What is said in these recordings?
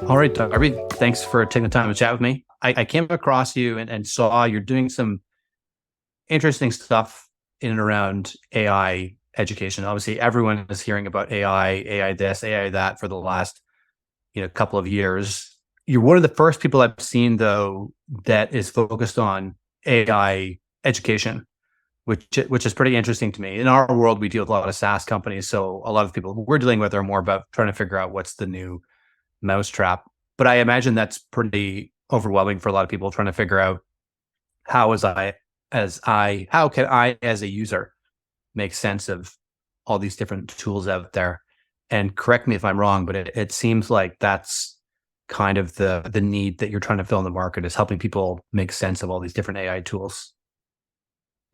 All right, Darby, thanks for taking the time to chat with me. I came across you and saw you're doing some interesting stuff in and around AI education. Obviously, everyone is hearing about AI this, AI that for the last couple of years. You're one of the first people I've seen, though, that is focused on AI education, which is pretty interesting to me. In our world, we deal with a lot of SaaS companies, so a lot of people we're dealing with are more about trying to figure out what's the new mousetrap. But I imagine that's pretty overwhelming for a lot of people trying to figure out how can I as a user make sense of all these different tools out there. And correct me if I'm wrong, but it seems like that's kind of the need that you're trying to fill in the market, is helping people make sense of all these different AI tools.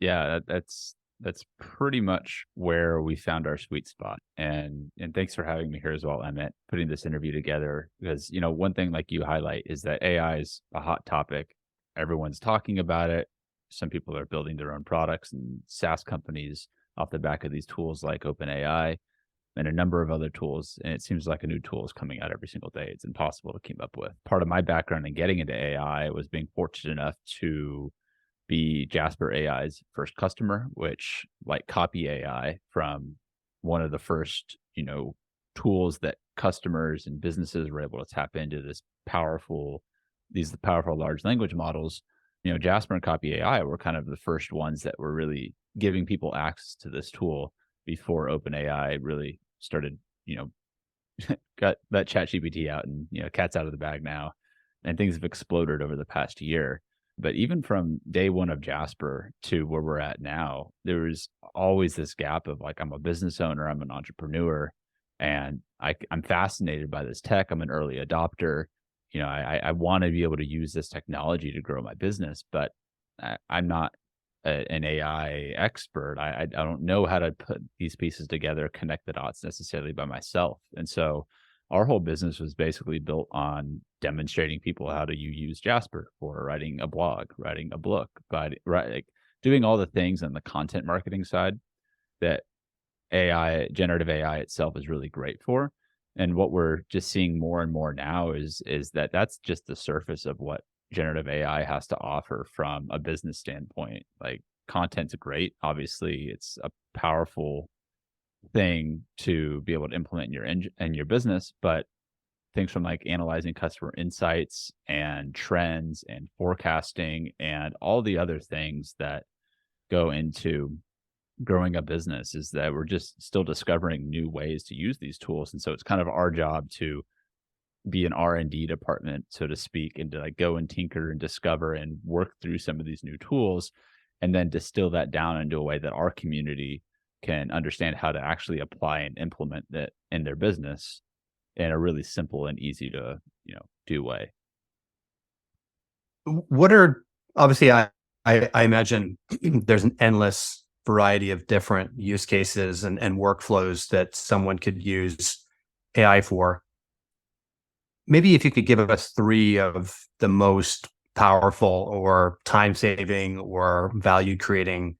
Yeah, that's pretty much where we found our sweet spot. And thanks for having me here as well, Emmett, putting this interview together. Because, one thing like you highlight is that AI is a hot topic. Everyone's talking about it. Some people are building their own products and SaaS companies off the back of these tools like OpenAI and a number of other tools. And it seems like a new tool is coming out every single day. It's impossible to keep up with. Part of my background in getting into AI was being fortunate enough to be Jasper AI's first customer, which like copy AI from one of the first, tools that customers and businesses were able to tap into these powerful large language models. Jasper and copy AI were kind of the first ones that were really giving people access to this tool before OpenAI really started, got that ChatGPT out and, cat's out of the bag now, and things have exploded over the past year. But even from day one of Jasper to where we're at now, there was always this gap of like, I'm a business owner, I'm an entrepreneur, and I'm fascinated by this tech. I'm an early adopter. I want to be able to use this technology to grow my business, but I'm not an AI expert. I don't know how to put these pieces together, connect the dots necessarily by myself. And so our whole business was basically built on demonstrating people how to use Jasper for writing a blog, writing a book, but like doing all the things on the content marketing side that generative AI itself is really great for. And what we're just seeing more and more now is that that's just the surface of what generative AI has to offer from a business standpoint. Like, content's great. Obviously, it's a powerful thing to be able to implement in your business, but things from like analyzing customer insights and trends and forecasting and all the other things that go into growing a business is that we're just still discovering new ways to use these tools. And so it's kind of our job to be an R&D department, so to speak, and to like go and tinker and discover and work through some of these new tools, and then distill that down into a way that our community can understand how to actually apply and implement that in their business in a really simple and easy to, do way. What are obviously I imagine there's an endless variety of different use cases and workflows that someone could use AI for. Maybe if you could give us three of the most powerful or time-saving or value-creating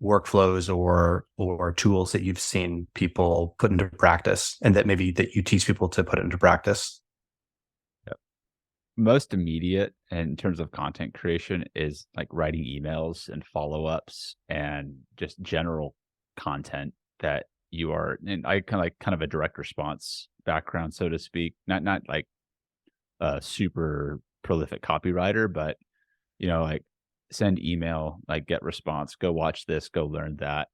workflows or tools that you've seen people put into practice, and that maybe that you teach people to put into practice. Yep. Most immediate in terms of content creation is like writing emails and follow-ups and just general content that you are, and I kind of a direct response background, so to speak, not like a super prolific copywriter, but like send email, like get response, go watch this, go learn that.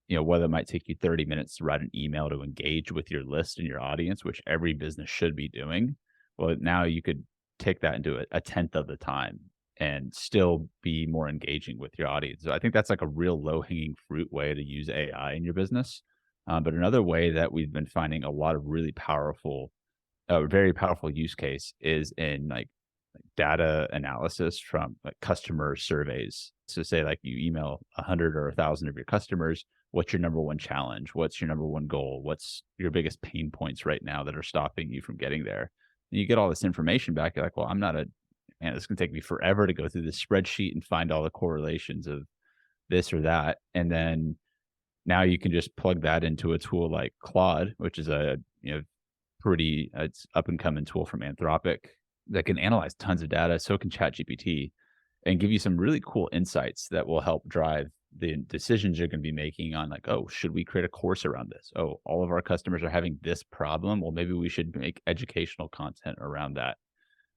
Whether it might take you 30 minutes to write an email to engage with your list and your audience, which every business should be doing. Well, now you could take that into a tenth of the time and still be more engaging with your audience. So I think that's like a real low hanging fruit way to use AI in your business. But another way that we've been finding a lot of really powerful, very powerful use case is in like data analysis from like customer surveys. So say like you email 100 or 1,000 of your customers, what's your number one challenge? What's your number one goal? What's your biggest pain points right now that are stopping you from getting there? And you get all this information back. You're like, well, it's going to take me forever to go through this spreadsheet and find all the correlations of this or that. And then now you can just plug that into a tool like Claude, which is a, it's up and coming tool from Anthropic that can analyze tons of data. So can ChatGPT, and give you some really cool insights that will help drive the decisions you're going to be making on like, oh, should we create a course around this? Oh, all of our customers are having this problem. Well, maybe we should make educational content around that.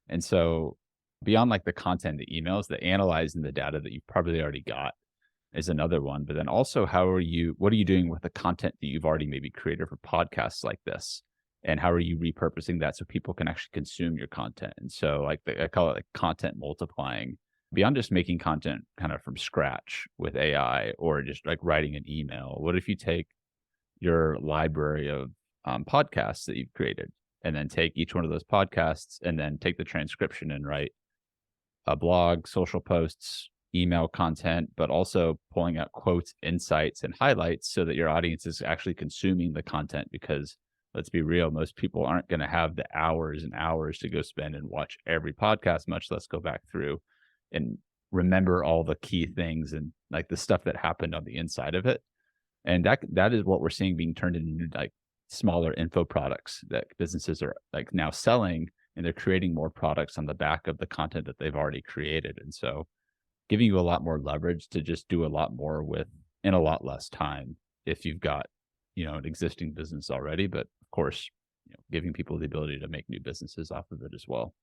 And so beyond like the content, the emails, the analyzing the data that you've probably already got is another one. But then also, what are you doing with the content that you've already maybe created for podcasts like this? And how are you repurposing that so people can actually consume your content? And so like I call it like content multiplying, beyond just making content kind of from scratch with AI or just like writing an email. What if you take your library of podcasts that you've created and then take each one of those podcasts and then take the transcription and write a blog, social posts, email content, but also pulling out quotes, insights, and highlights so that your audience is actually consuming the content? Because let's be real, most people aren't going to have the hours and hours to go spend and watch every podcast, much less go back through and remember all the key things and like the stuff that happened on the inside of it. And that is what we're seeing being turned into like smaller info products that businesses are like now selling, and they're creating more products on the back of the content that they've already created. And so giving you a lot more leverage to just do a lot more with in a lot less time if you've got, an existing business already, but of course, giving people the ability to make new businesses off of it as well.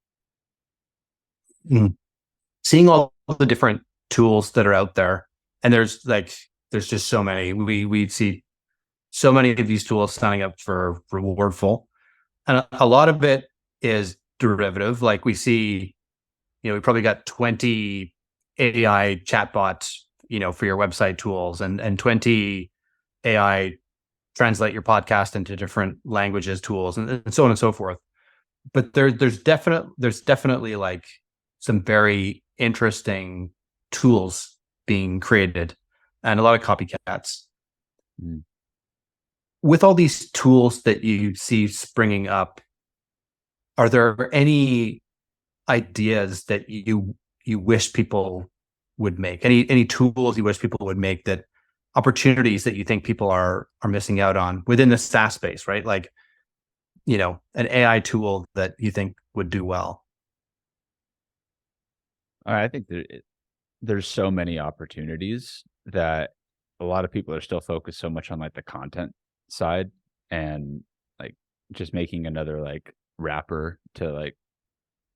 Seeing all the different tools that are out there, and there's just so many. We see so many of these tools signing up for Rewardful, and a lot of it is derivative. Like we see, we probably got 20 AI chatbots, for your website tools, and 20 AI translate your podcast into different languages tools, and so on and so forth. But there's definitely like some very interesting tools being created and a lot of copycats. With all these tools that you see springing up, are there any ideas that you wish people would make? Any tools you wish people would make, that opportunities that you think people are missing out on within the SaaS space, right? Like, an AI tool that you think would do well? I think there's so many opportunities that a lot of people are still focused so much on like the content side and like just making another like wrapper to like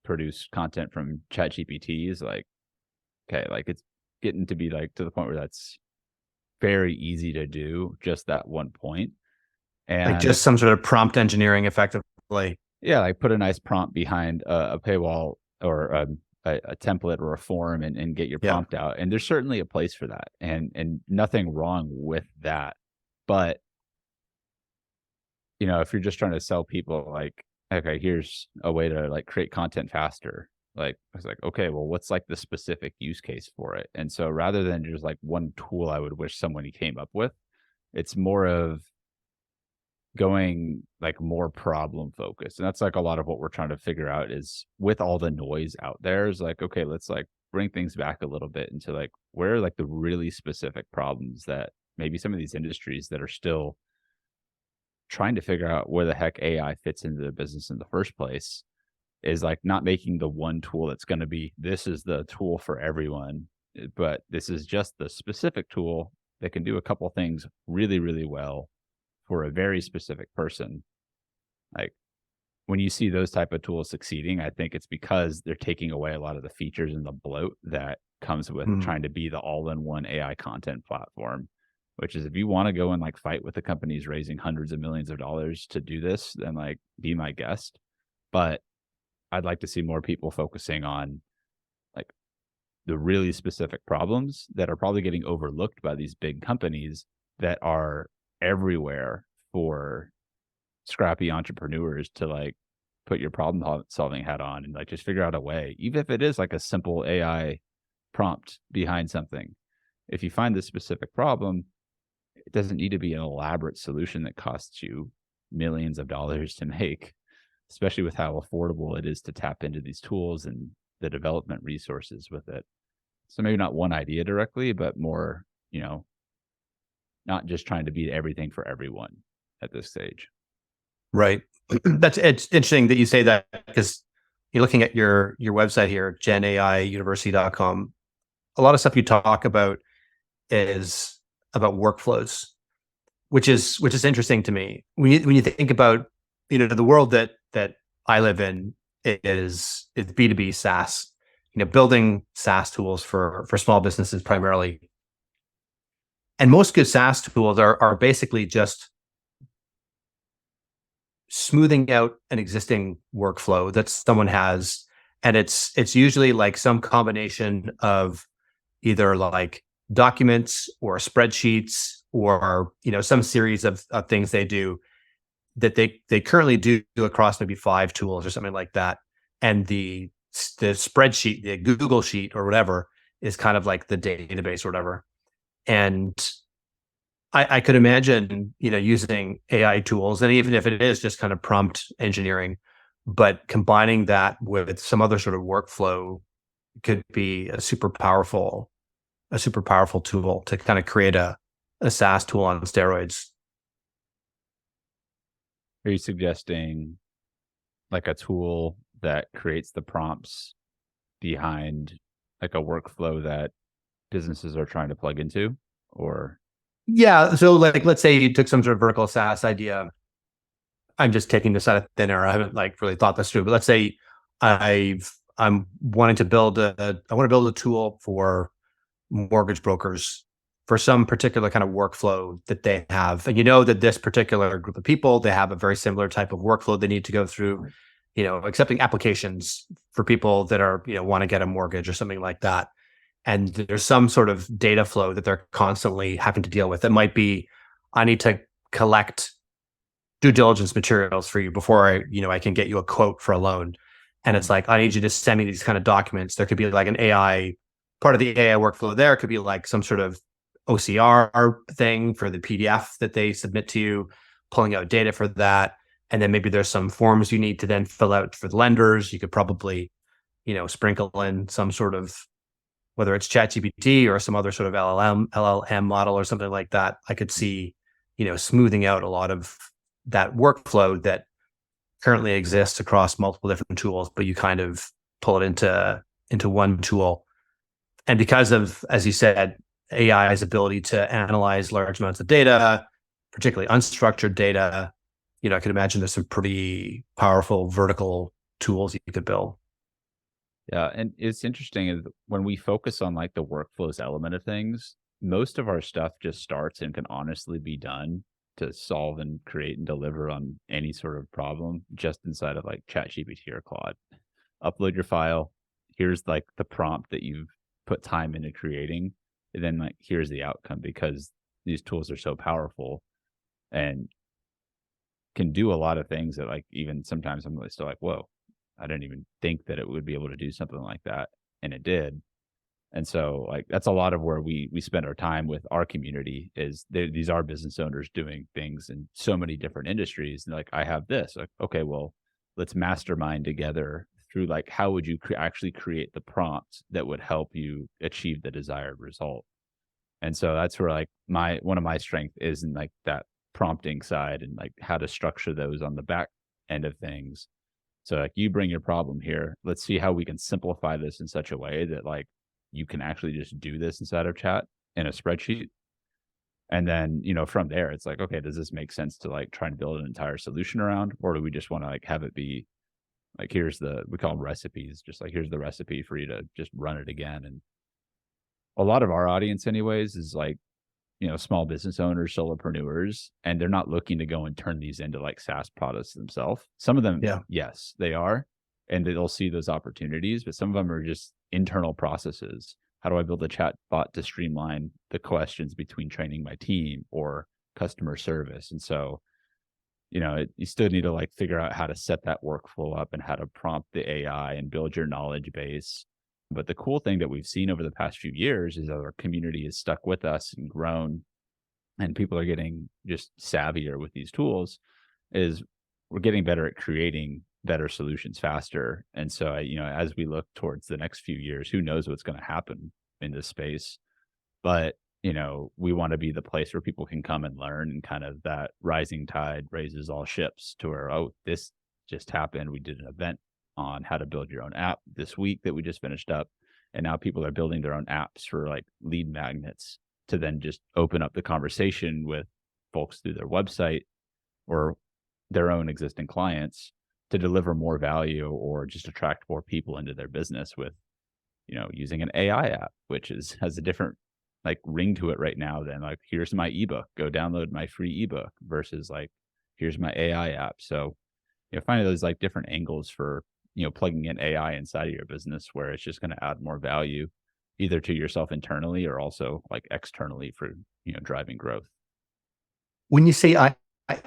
produce content from ChatGPT is like, okay, like it's getting to be like to the point where that's very easy to do, just that one point. And like just some sort of prompt engineering effectively. Yeah, like put a nice prompt behind a paywall or a template or a form and get your prompt out. And there's certainly a place for that and nothing wrong with that. But, if you're just trying to sell people like, okay, here's a way to like create content faster. Like, I was like, okay, well, what's like the specific use case for it? And so rather than just like one tool I would wish someone came up with, it's more of going like more problem focused. And that's like a lot of what we're trying to figure out is with all the noise out there is like, okay, let's like bring things back a little bit into like, where are like the really specific problems that maybe some of these industries that are still trying to figure out where the heck AI fits into their business in the first place, is like not making the one tool that's going to be, this is the tool for everyone, but this is just the specific tool that can do a couple things really, really well for a very specific person. Like when you see those type of tools succeeding, I think it's because they're taking away a lot of the features and the bloat that comes with trying to be the all-in-one AI content platform, which is if you want to go and like fight with the companies raising hundreds of millions of dollars to do this, then like be my guest. But I'd like to see more people focusing on like the really specific problems that are probably getting overlooked by these big companies that are everywhere for scrappy entrepreneurs to like put your problem solving hat on and like just figure out a way, even if it is like a simple AI prompt behind something. If you find this specific problem, it doesn't need to be an elaborate solution that costs you millions of dollars to make, especially with how affordable it is to tap into these tools and the development resources with it. So maybe not one idea directly, but more, not just trying to be everything for everyone at this stage. Right. It's interesting that you say that, because you're looking at your website here, genaiuniversity.com. A lot of stuff you talk about is about workflows, which is interesting to me. When you think about, the world that I live in is B2B SaaS, building SaaS tools for small businesses primarily. And most good SaaS tools are basically just smoothing out an existing workflow that someone has, and it's usually like some combination of either like documents or spreadsheets, or some series of things they do that they currently do across maybe 5 tools or something like that. And the spreadsheet, the Google sheet or whatever, is kind of like the database or whatever. And I could imagine, using AI tools, and even if it is just kind of prompt engineering, but combining that with some other sort of workflow could be a super powerful tool to kind of create a SaaS tool on steroids. Are you suggesting like a tool that creates the prompts behind like a workflow that businesses are trying to plug into? Or Yeah. So like, let's say you took some sort of vertical SaaS idea. I'm just taking this out of thin air. I haven't like really thought this through, but let's say I'm wanting to I want to build a tool for mortgage brokers for some particular kind of workflow that they have. And that this particular group of people, they have a very similar type of workflow they need to go through, accepting applications for people that are, want to get a mortgage or something like that. And there's some sort of data flow that they're constantly having to deal with. It might be, I need to collect due diligence materials for you before I can get you a quote for a loan. And it's like, I need you to send me these kind of documents. There could be like an AI part of the AI workflow. There could be like some sort of OCR thing for the PDF that they submit to you, pulling out data for that. And then maybe there's some forms you need to then fill out for the lenders. You could probably, sprinkle in some sort of, whether it's ChatGPT or some other sort of LLM model or something like that. I could see, smoothing out a lot of that workflow that currently exists across multiple different tools, but you kind of pull it into one tool. And because of, as you said, AI's ability to analyze large amounts of data, particularly unstructured data, I could imagine there's some pretty powerful vertical tools you could build. yeah, and it's interesting is when we focus on like the workflows element of things, most of our stuff just starts and can honestly be done to solve and create and deliver on any sort of problem just inside of like ChatGPT or Claude. Upload your file. Here's like the prompt that you've put time into creating. And then like, here's the outcome, because these tools are so powerful and can do a lot of things that like, even sometimes I'm still like, whoa, I didn't even think that it would be able to do something like that. And it did. And so like, that's a lot of where we spend our time with our community is these are business owners doing things in so many different industries. And like, I have this, like, okay, well, let's mastermind together through like, how would you actually create the prompts that would help you achieve the desired result? And so that's where like one of my strength is in like that prompting side and like how to structure those on the back end of things. So like, you bring your problem here. Let's see how we can simplify this in such a way that like you can actually just do this inside of chat in a spreadsheet. And then, from there, it's like, okay, does this make sense to like try and build an entire solution around? Or do we just want to like have it be like, we call them recipes, just like, here's the recipe for you to just run it again. And a lot of our audience anyways is like, small business owners, solopreneurs, and they're not looking to go and turn these into like SaaS products themselves. Some of them, Yeah. yes, they are, and they'll see those opportunities, but some of them are just internal processes. How do I build a chat bot to streamline the questions between training my team or customer service? And so, you still need to like figure out how to set that workflow up and how to prompt the AI and build your knowledge base. But the cool thing that we've seen over the past few years is that our community has stuck with us and grown, and people are getting just savvier with these tools, is we're getting better at creating better solutions faster. And so, as we look towards the next few years, who knows what's going to happen in this space, but we want to be the place where people can come and learn, and kind of that rising tide raises all ships, to where, oh, this just happened. We did an event on how to build your own app this week that we just finished up. And now people are building their own apps for like lead magnets to then just open up the conversation with folks through their website or their own existing clients to deliver more value, or just attract more people into their business with, using an AI app, which has a different like ring to it right now than like, here's my ebook, go download my free ebook, versus like, here's my AI app. So, finding those like different angles for, plugging in AI inside of your business, where it's just going to add more value either to yourself internally or also like externally for, driving growth. When you say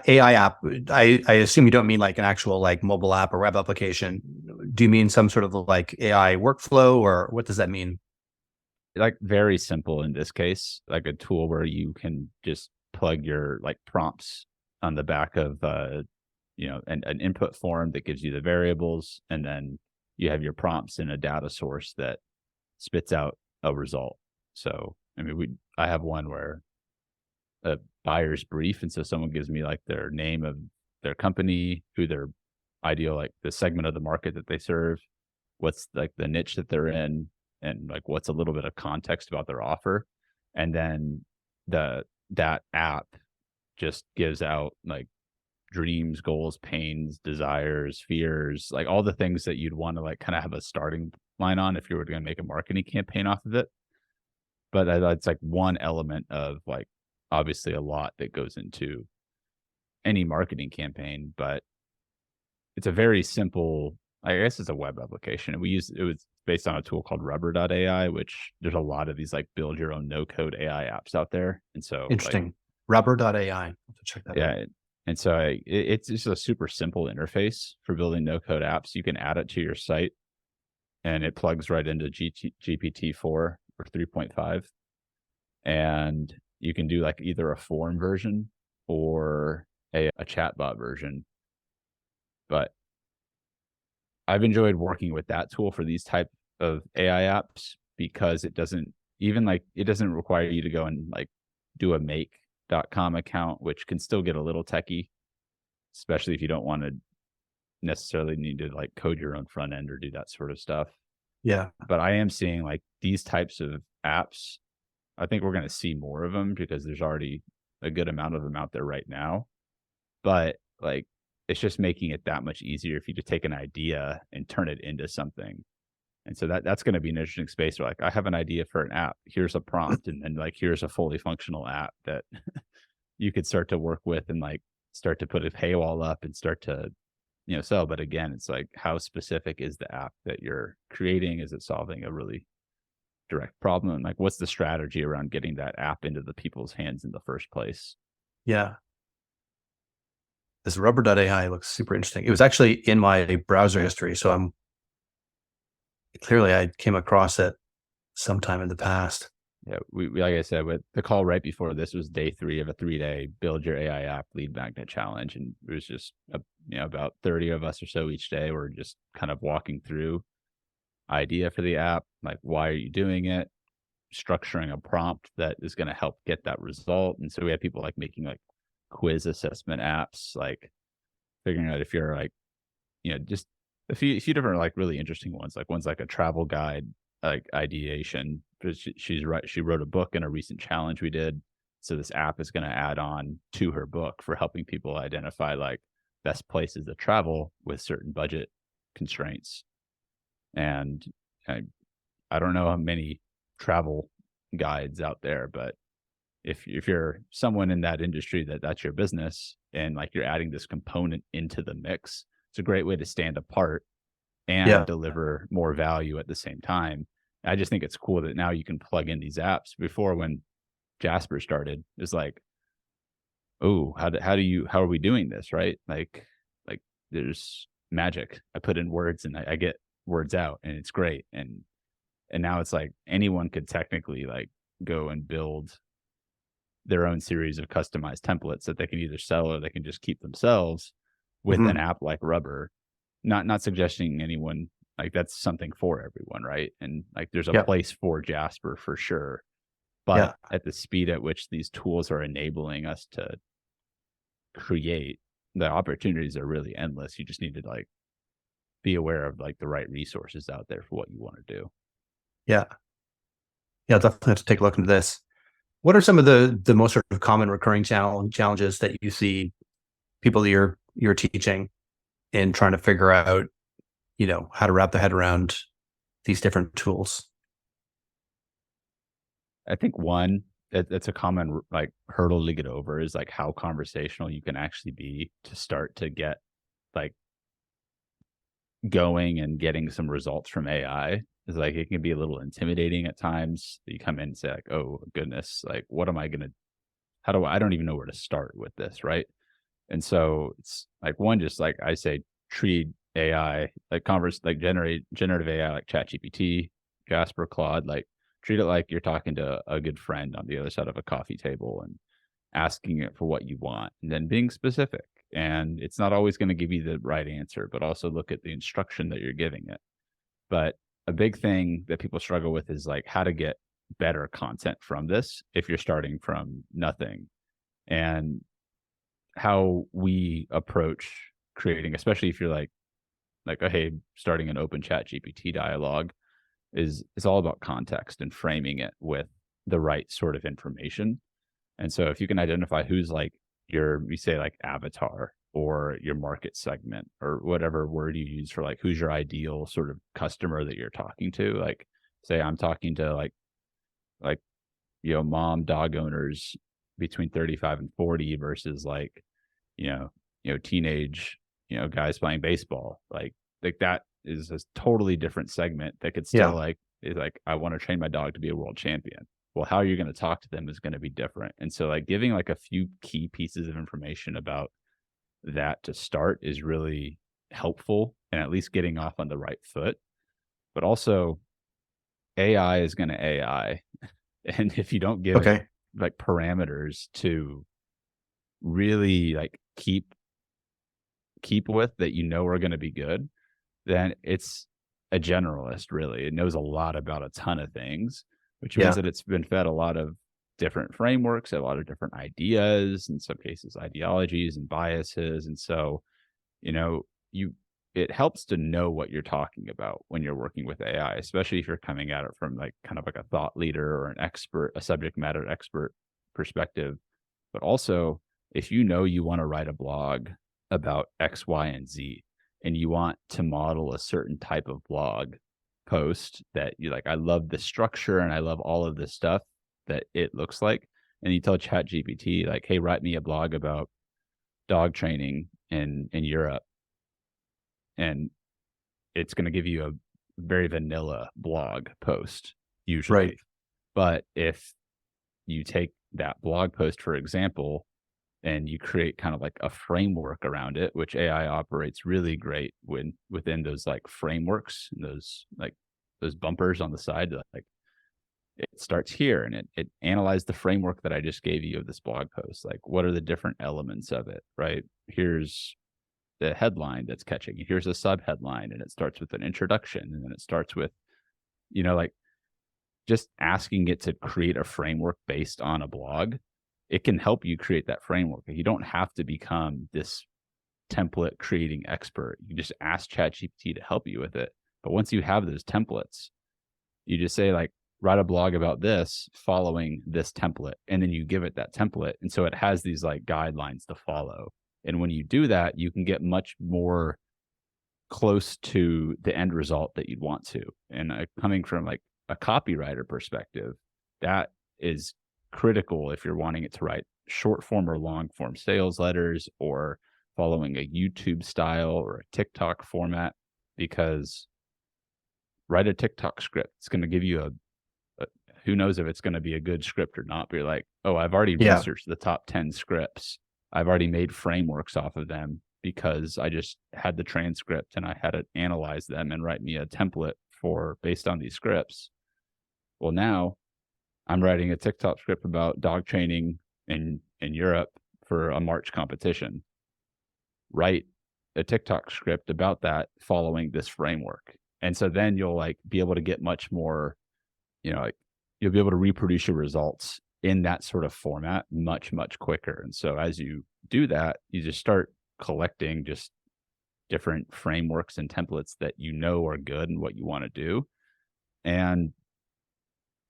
AI app, I assume you don't mean like an actual like mobile app or web application. Do you mean some sort of like AI workflow, or what does that mean? Like very simple in this case, like a tool where you can just plug your like prompts on the back of an input form that gives you the variables, and then you have your prompts in a data source that spits out a result. So I mean, I have one where a buyer's brief, and so someone gives me like their name of their company, who their ideal, like the segment of the market that they serve, what's like the niche that they're in, and like what's a little bit of context about their offer. And then that app just gives out like dreams, goals, pains, desires, fears, like all the things that you'd want to like kind of have a starting line on if you were going to make a marketing campaign off of it. But that's like one element of like obviously a lot that goes into any marketing campaign, but it's a very simple, I guess it's a web application. And it was based on a tool called Rubber.ai, which there's a lot of these like build your own no code AI apps out there. And so Interesting. Like, Rubber.ai. I'll have to check that out. And so it's just a super simple interface for building no code apps. You can add it to your site and it plugs right into GPT-4 or 3.5. And you can do like either a form version or a chatbot version. But I've enjoyed working with that tool for these type of AI apps, because it doesn't require you to go and like do a make.com account, which can still get a little techie, especially if you don't want to necessarily need to like code your own front end or do that sort of stuff. Yeah. But I am seeing like these types of apps. I think we're going to see more of them because there's already a good amount of them out there right now. But like, it's just making it that much easier for you to take an idea and turn it into something. And so that's going to be an interesting space where like, I have an idea for an app. Here's a prompt. And then like, here's a fully functional app that you could start to work with and like start to put a paywall up and start to, sell. But again, it's like, how specific is the app that you're creating? Is it solving a really direct problem? And like, what's the strategy around getting that app into the people's hands in the first place? Yeah. This Rubber.ai looks super interesting. It was actually in my browser history, so I came across it sometime in the past. Yeah, we like I said, with the call right before this was day 3 of a 3-day build your AI app lead magnet challenge, and it was just about 30 of us or so each day. We're just kind of walking through idea for the app, like why are you doing it, structuring a prompt that is going to help get that result. And so we had people like making like quiz assessment apps, like figuring out if you're like, just a few different like really interesting ones. Like one's like a travel guide, like ideation. She wrote a book in a recent challenge we did. So this app is going to add on to her book for helping people identify like best places to travel with certain budget constraints. And I don't know how many travel guides out there, but if you're someone in that industry that's your business and like you're adding this component into the mix, it's a great way to stand apart and deliver more value at the same time. I just think it's cool that now you can plug in these apps. Before, when Jasper started, it was like, oh, how are we doing this? Right? Like there's magic. I put in words and I get words out and it's great. And now it's like anyone could technically like go and build their own series of customized templates that they can either sell or they can just keep themselves with an app like Rubber. Not suggesting anyone like that's something for everyone, right? And like there's a place for Jasper for sure. But Yeah. at the speed at which these tools are enabling us to create, the opportunities are really endless. You just need to like be aware of like the right resources out there for what you want to do. Yeah. Yeah. Definitely have to take a look into this. What are some of the most sort of common recurring challenges that you see people that you're teaching in trying to figure out, how to wrap their head around these different tools? I think one that's a common like hurdle to get over is like how conversational you can actually be to start to get like going and getting some results from AI. Is like it can be a little intimidating at times. You come in and say like, "Oh goodness, like what am I gonna? How do I don't even know where to start with this, right?" And so it's like one, just like I say, treat AI like generative AI like ChatGPT, Jasper, Claude, like treat it like you're talking to a good friend on the other side of a coffee table and asking it for what you want and then being specific. And it's not always going to give you the right answer, but also look at the instruction that you're giving it. But a big thing that people struggle with is like how to get better content from this if you're starting from nothing. And how we approach creating, especially if you're like, oh, hey, starting an open chat GPT dialogue is all about context and framing it with the right sort of information. And so if you can identify who's like you say like avatar or your market segment or whatever word you use for like who's your ideal sort of customer that you're talking to, like say I'm talking to like mom dog owners between 35 and 40 versus like you know, teenage, guys playing baseball. Like that is a totally different segment that could still Yeah. is like, I want to train my dog to be a world champion. Well, how you're going to talk to them is going to be different. And so like giving like a few key pieces of information about that to start is really helpful and at least getting off on the right foot. But also AI is going to AI. And if you don't give it Okay. like parameters to really like keep with that are going to be good, then it's a generalist really. It knows a lot about a ton of things, which means Yeah. that it's been fed a lot of different frameworks, a lot of different ideas, in some cases ideologies and biases. And so, you know, you it helps to know what you're talking about when you're working with AI, especially if you're coming at it from like kind of like a thought leader or an expert, a subject matter expert perspective. But also, if you know you want to write a blog about X, Y, and Z, and you want to model a certain type of blog post that you like, I love the structure and I love all of this stuff that it looks like. And you tell ChatGPT, like, hey, write me a blog about dog training in Europe. And it's going to give you a very vanilla blog post, usually. Right. But if you take that blog post, for example, and you create kind of like a framework around it, which AI operates really great within those like frameworks, those bumpers on the side, like it starts here and it analyzed the framework that I just gave you of this blog post. Like, what are the different elements of it, right? Here's the headline that's catching. Here's a sub headline, and it starts with an introduction, and then it starts with, like just asking it to create a framework based on a blog. It can help you create that framework. You don't have to become this template creating expert. You just ask ChatGPT to help you with it. But once you have those templates, you just say like, write a blog about this following this template. And then you give it that template. And so it has these like guidelines to follow. And when you do that, you can get much more close to the end result that you'd want to. And coming from like a copywriter perspective, that is critical if you're wanting it to write short form or long form sales letters or following a YouTube style or a TikTok format, because write a TikTok script. It's going to give you who knows if it's going to be a good script or not, but you're like, oh, I've already researched the top 10 scripts. I've already made frameworks off of them because I just had the transcript and I had to analyze them and write me a template based on these scripts. Well, now I'm writing a TikTok script about dog training in Europe for a March competition. Write a TikTok script about that following this framework. And so then you'll like be able to get much more, like you'll be able to reproduce your results in that sort of format much, much quicker. And so as you do that, you just start collecting just different frameworks and templates that you know are good and what you want to do. And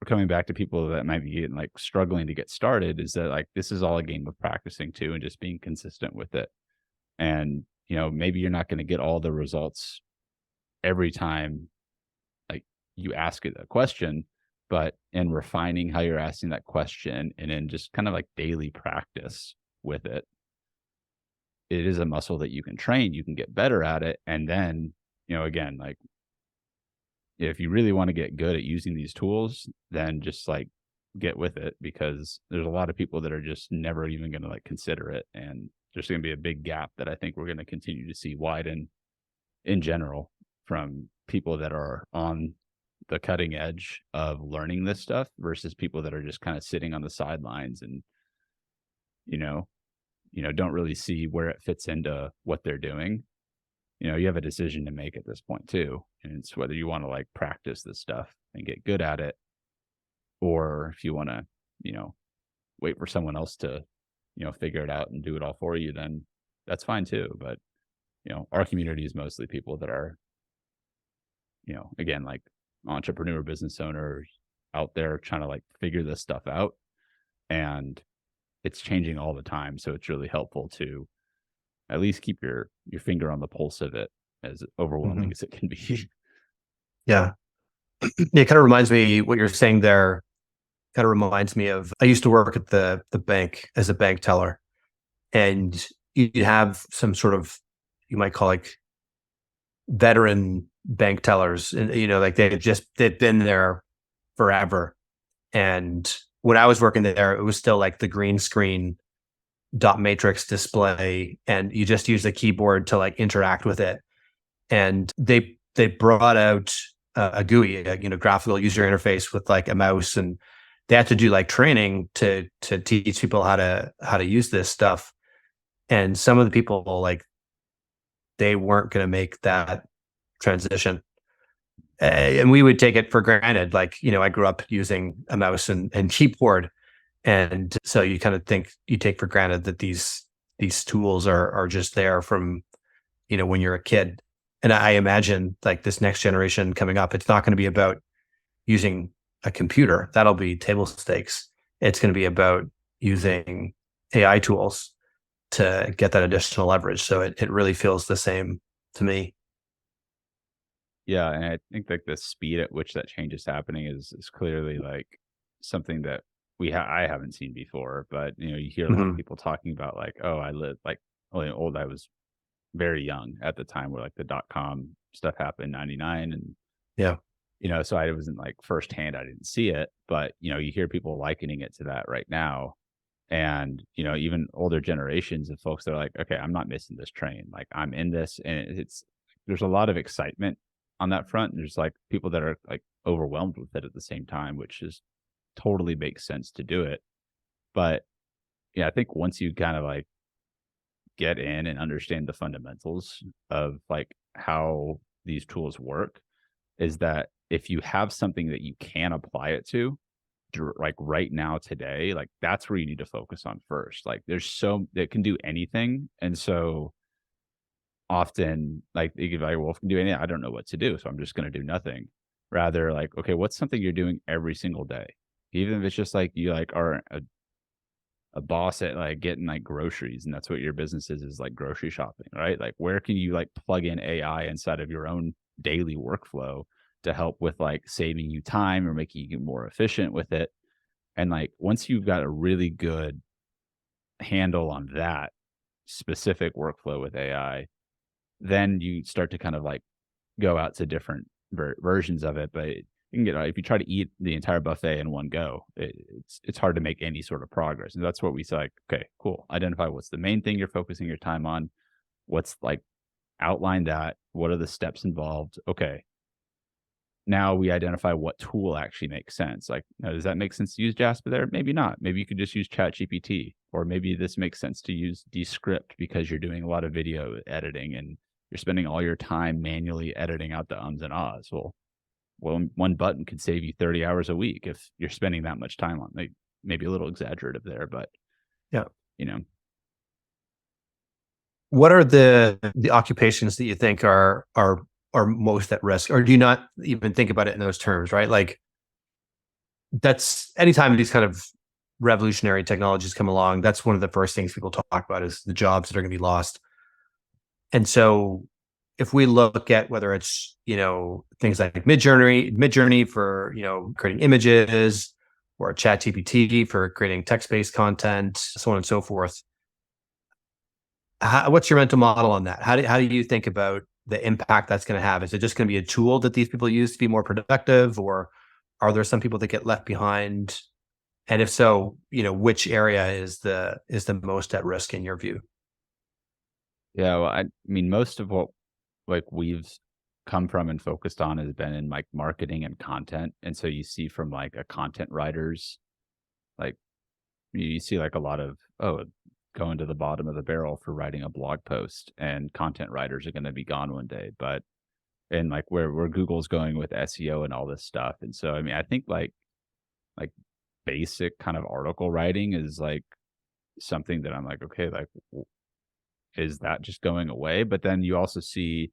we're coming back to people that might be like struggling to get started, is that like this is all a game of practicing too, and just being consistent with it. And maybe you're not going to get all the results every time like you ask it a question, but in refining how you're asking that question and in just kind of like daily practice with it, it is a muscle that you can train, you can get better at it. And then, again, like if you really want to get good at using these tools, then just like get with it, because there's a lot of people that are just never even going to like consider it. And there's going to be a big gap that I think we're going to continue to see widen in general from people that are on the cutting edge of learning this stuff versus people that are just kind of sitting on the sidelines and, don't really see where it fits into what they're doing. You have a decision to make at this point too. And it's whether you want to like practice this stuff and get good at it, or if you want to, wait for someone else to, figure it out and do it all for you, then that's fine too. But, our community is mostly people that are, again, like entrepreneur business owners out there trying to like figure this stuff out, and it's changing all the time. So it's really helpful to at least keep your finger on the pulse of it, as overwhelming as it can be. Yeah. It kind of reminds me, what you're saying there kind of reminds me of, I used to work at the bank as a bank teller, and you have some sort of, you might call like veteran bank tellers, and like they've been there forever. And when I was working there, it was still like the green screen dot matrix display, and you just use the keyboard to like interact with it. And they brought out a GUI, graphical user interface with like a mouse, and they had to do like training to teach people how to use this stuff. And some of the people, like, they weren't going to make that transition. And we would take it for granted. Like, I grew up using a mouse and keyboard. And so you kind of take for granted that these tools are just there from, when you're a kid. And I imagine like this next generation coming up, it's not going to be about using a computer. That'll be table stakes. It's going to be about using AI tools to get that additional leverage. So it really feels the same to me. Yeah, and I think like the speed at which that change is happening is clearly like something that I haven't seen before. But you hear a lot of people talking about like, oh, I lived like old. I was very young at the time where like the .com stuff happened, 99, and yeah, so I wasn't like firsthand. I didn't see it, but you hear people likening it to that right now. And even older generations of folks that are like, okay, I'm not missing this train. Like I'm in this, and there's a lot of excitement on that front. And there's like people that are like overwhelmed with it at the same time, which is totally makes sense to do it. But yeah, I think once you kind of like get in and understand the fundamentals of like how these tools work, is that if you have something that you can apply it to, like right now today, like that's where you need to focus on first. Like there's so that can do anything, and so often like you could be like, well, if I can do anything, I don't know what to do, so I'm just going to do nothing. Rather, like, okay, what's something you're doing every single day, even if it's just like you like are a boss at like getting like groceries, and that's what your business is like grocery shopping, right? Like where can you like plug in AI inside of your own daily workflow to help with like saving you time or making you more efficient with it? And like once you've got a really good handle on that specific workflow with AI, then you start to kind of like go out to different versions of it. But you can get, if you try to eat the entire buffet in one go, it's hard to make any sort of progress. And that's what we say, like, okay, cool. Identify what's the main thing you're focusing your time on. What's like, outline that. What are the steps involved? Okay. Now we identify what tool actually makes sense. Like, does that make sense to use Jasper there? Maybe not. Maybe you could just use ChatGPT, or maybe this makes sense to use Descript because you're doing a lot of video editing and you're spending all your time manually editing out the ums and ahs. Well, one button could save you 30 hours a week if you're spending that much time on it. Maybe a little exaggerative there, but Yeah. What are the occupations that you think are most at risk, or do you not even think about it in those terms, right? Like, that's anytime these kind of revolutionary technologies come along, that's one of the first things people talk about is the jobs that are going to be lost. And so if we look at whether it's, things like Midjourney for, creating images, or ChatGPT for creating text-based content, so on and so forth, what's your mental model on that? How do you think about the impact that's going to have? Is it just going to be a tool that these people use to be more productive, or are there some people that get left behind? And if so, which area is the most at risk in your view? Yeah, well, I mean, most of what we've come from and focused on has been in like marketing and content. And so you see from like a content writers, like you see like a lot of, going to the bottom of the barrel for writing a blog post, and content writers are going to be gone one day. But and like where Google's going with SEO and all this stuff. And so I mean, I think like basic kind of article writing is like something that I'm like, okay, like is that just going away? But then you also see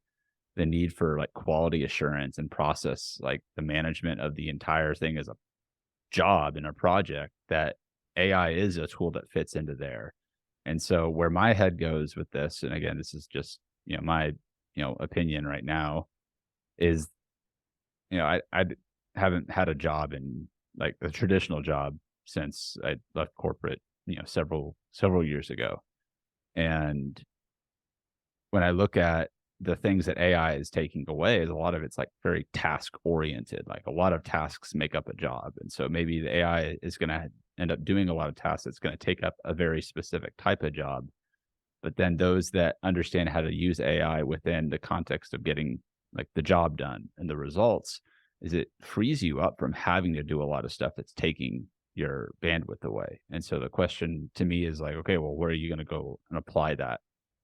the need for like quality assurance and process, like the management of the entire thing as a job and a project, that AI is a tool that fits into there. And so where my head goes with this, and again, this is just, my, opinion right now, is, I haven't had a job in like a traditional job since I left corporate, several years ago. And when I look at the things that AI is taking away, is a lot of it's like very task oriented. Like a lot of tasks make up a job. And so maybe the AI is going to end up doing a lot of tasks that's going to take up a very specific type of job. But then those that understand how to use AI within the context of getting like the job done and the results, is it frees you up from having to do a lot of stuff that's taking your bandwidth away. And so the question to me is like, okay, well, where are you going to go and apply that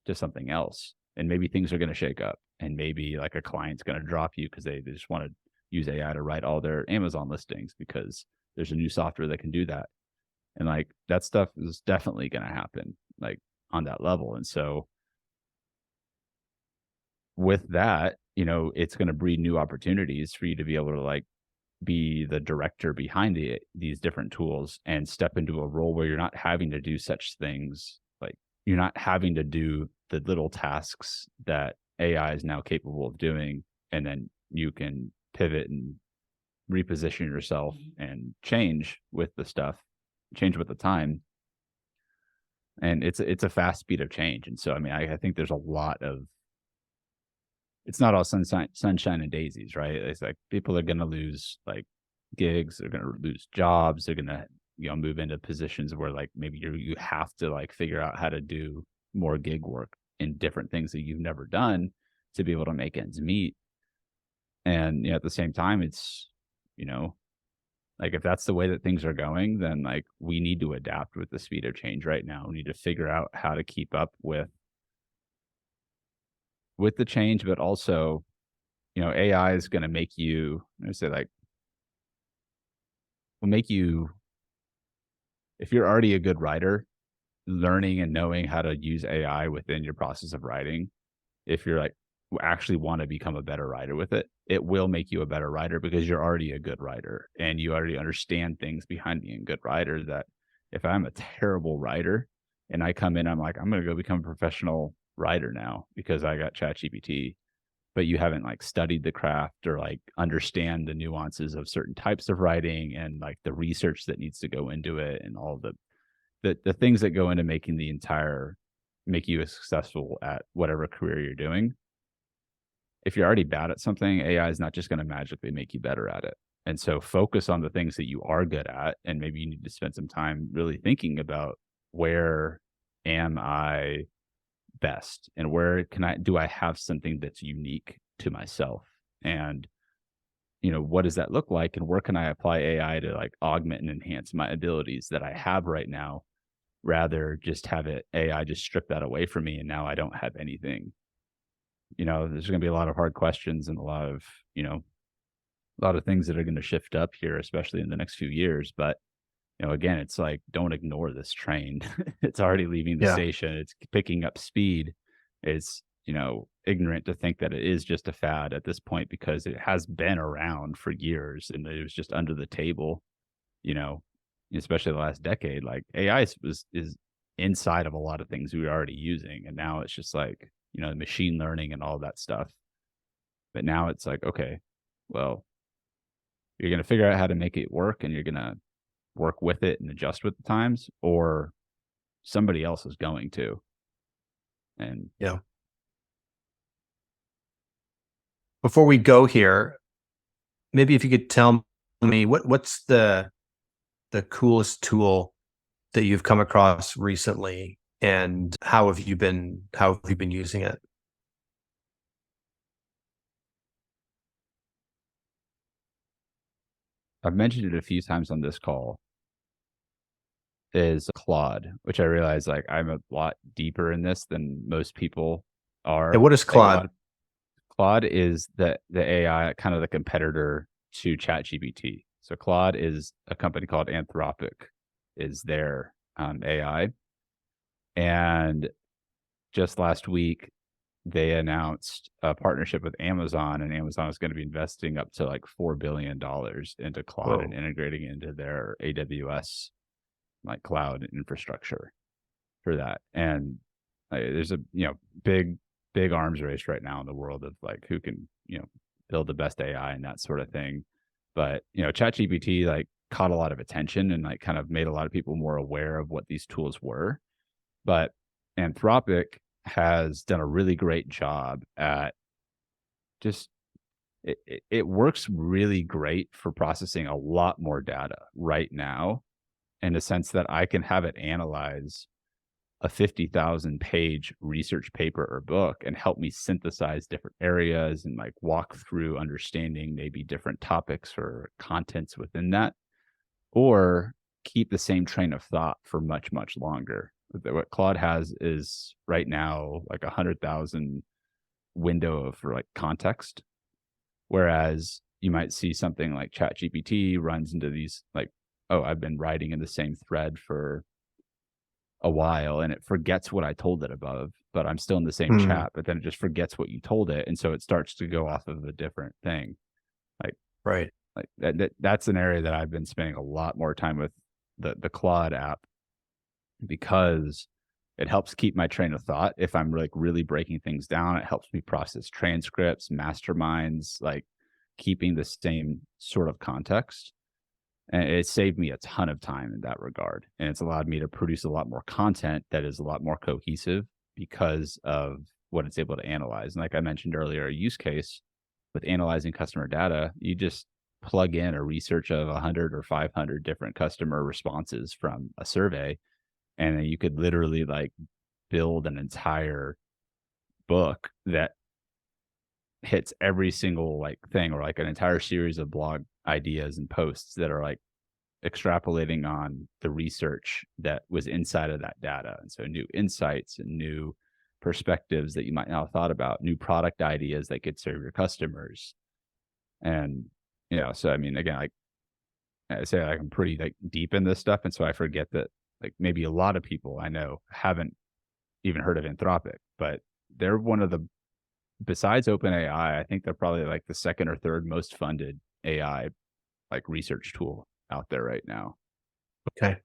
to something else? And maybe things are going to shake up, and maybe like a client's going to drop you because they just want to use AI to write all their Amazon listings because there's a new software that can do that. And like that stuff is definitely going to happen like on that level. And so with that, it's going to breed new opportunities for you to be able to like be the director behind these different tools and step into a role where you're not having to do such things. Like you're not having to do the little tasks that AI is now capable of doing. And then you can pivot and reposition yourself and change with the time. And it's a fast speed of change. And so, I mean, I think there's a lot of, it's not all sunshine and daisies, right? It's like people are going to lose like gigs, they're going to lose jobs, they're going to, move into positions where like maybe you have to like figure out how to do more gig work in different things that you've never done to be able to make ends meet. And at the same time, it's, like if that's the way that things are going, then like we need to adapt with the speed of change right now. We need to figure out how to keep up with the change, but also, AI is going to make you, I say like, will make you, if you're already a good writer, learning and knowing how to use AI within your process of writing, if you're like actually want to become a better writer with it, it will make you a better writer because you're already a good writer and you already understand things behind being a good writer. That if I'm a terrible writer and I come in, I'm like, I'm going to go become a professional writer now because I got ChatGPT, but you haven't like studied the craft or like understand the nuances of certain types of writing and like the research that needs to go into it and all the things that go into make you successful at whatever career you're doing. If you're already bad at something, AI is not just going to magically make you better at it. And so focus on the things that you are good at. And maybe you need to spend some time really thinking about, where am I best and where do I have something that's unique to myself? And, what does that look like? And where can I apply AI to like augment and enhance my abilities that I have right now, rather just have AI just strip that away from me. And now I don't have anything. There's going to be a lot of hard questions and a lot of, a lot of things that are going to shift up here, especially in the next few years. But again, it's like, don't ignore this train. It's already leaving the Yeah. station. It's picking up speed. It's, ignorant to think that it is just a fad at this point, because it has been around for years and it was just under the table, especially the last decade. Like AI is inside of a lot of things we were already using. And now it's just like, machine learning and all that stuff. But now it's like, okay, well, you're going to figure out how to make it work, and you're going to work with it and adjust with the times, or somebody else is going to. And yeah. Before we go here, maybe if you could tell me what's the coolest tool that you've come across recently, and how have you been using it? I've mentioned it a few times on this call, is Claude, which I realize like I'm a lot deeper in this than most people are. And what is Claude? Claude is the AI, kind of the competitor to ChatGPT. So Claude is a company called Anthropic, is their AI. And just last week, they announced a partnership with Amazon, and Amazon is going to be investing up to like $4 billion into Claude. Whoa. And integrating into their AWS like cloud infrastructure for that. And there's a big arms race right now in the world of like who can build the best AI and that sort of thing. But ChatGPT like caught a lot of attention and like kind of made a lot of people more aware of what these tools were. But Anthropic has done a really great job at just it works really great for processing a lot more data right now, in the sense that I can have it analyze a 50,000 page research paper or book and help me synthesize different areas and like walk through understanding maybe different topics or contents within that, or keep the same train of thought for much, much longer. What Claude has is right now like 100,000 window for like context, whereas you might see something like ChatGPT runs into these like, oh, I've been writing in the same thread for a while and it forgets what I told it above, but I'm still in the same chat, but then it just forgets what you told it. And so it starts to go off of a different thing. Like, right. Like that's an area that I've been spending a lot more time with the Claude app, because it helps keep my train of thought. If I'm like really breaking things down, it helps me process transcripts, masterminds, like keeping the same sort of context. And it saved me a ton of time in that regard. And it's allowed me to produce a lot more content that is a lot more cohesive because of what it's able to analyze. And like I mentioned earlier, a use case with analyzing customer data, you just plug in a research of 100 or 500 different customer responses from a survey, and you could literally like build an entire book that hits every single like thing, or like an entire series of blog ideas and posts that are like extrapolating on the research that was inside of that data. And so new insights and new perspectives that you might not have thought about, new product ideas that could serve your customers. And so I mean, again, like I say, like I'm pretty like deep in this stuff, and so I forget that like maybe a lot of people I know haven't even heard of Anthropic, but they're one of the, besides OpenAI, I think they're probably like the second or third most funded AI like research tool out there right now. Okay.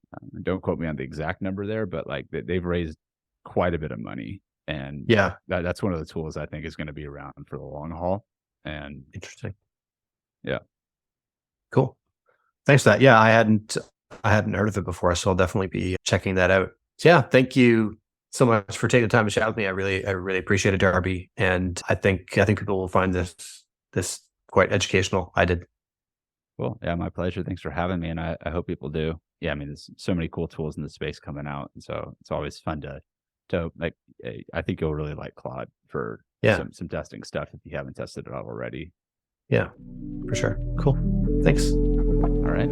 Don't quote me on the exact number there, but like they've raised quite a bit of money, and yeah, that's one of the tools I think is going to be around for the long haul. And interesting. Yeah. Cool. Thanks for that. Yeah, I hadn't heard of it before, so I'll definitely be checking that out. So yeah, thank you so much for taking the time to chat with me. I really appreciate it, Darby. And I think people will find this quite educational. I did. Cool. Yeah, my pleasure. Thanks for having me. And I hope people do. Yeah, I mean, there's so many cool tools in the space coming out. And so it's always fun to like, I think you'll really like Claude for some testing stuff if you haven't tested it out already. Yeah, for sure. Cool. Thanks. All right.